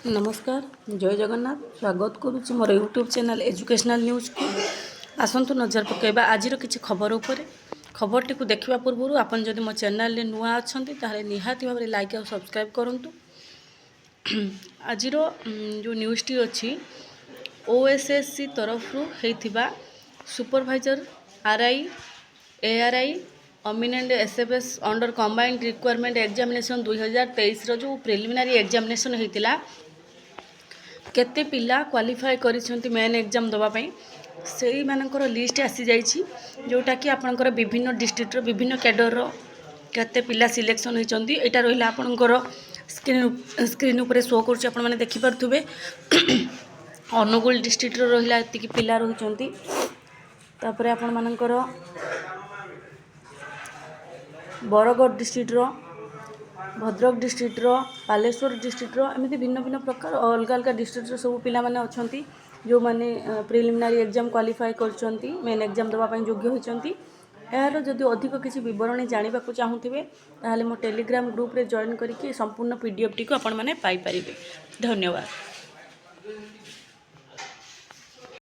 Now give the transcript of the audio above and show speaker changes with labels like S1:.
S1: नमस्कार जय जगन्नाथ स्वागत करुच्ची मोर यूट्यूब चैनल एजुकेशनल न्यूज को आसतु नजर पकेबा आज किसी खबर उपर खबर टी देखा पूर्व आपन जदि मो चैनल नुआ अच्छा निहाती भाव लाइक और सब्सक्राइब करूँ। आज जो न्यूज टी अच्छी ओएसएससी तरफ होता सुपरवाइजर आरआई एआरआई अमिनेंट SFS under combined requirement examination 2023 जो प्रिलिमिनारी एग्जामिनेशन होता केते पिला क्वालिफाई करिसेंती मेन एग्जाम दवापाई से मानकर लिस्ट आसी जाइछि जोटा कि आपनकर विभिन्न डिस्ट्रिक्ट रो विभिन्न कैडर रो केते पिला सिलेक्शन होइचंती एटा रहिला आपनकर स्क्रीन ऊपर शो करछ आपण माने देखि परथुबे। अनुगुल डिस्ट्रिक्ट रो रहिला एतिकी पिला रहिचंती तापरे आपण मानकर बरगढ़ डिस्ट्रिक्ट रो भद्रक डिस्ट्रिक्ट रो बालेश्वर डिस्ट्रिक्ट रो एमती भिन्न भिन्न प्रकार अलग अलग डिस्ट्रिक्ट रो सब पिला माने अछंती जो माने प्रिलिमिनारी एग्जाम क्वालिफाई करछंती मेन एग्जाम दवा पई योग्य होइचंती। यार जदि अधिक किसी विवरणी जानिबा को चाहुथिबे ताहाले मो टेलीग्राम ग्रुप रे जॉइन करिके संपूर्ण पीडीएफ टी को आपण माने पाई परिबे। धन्यवाद।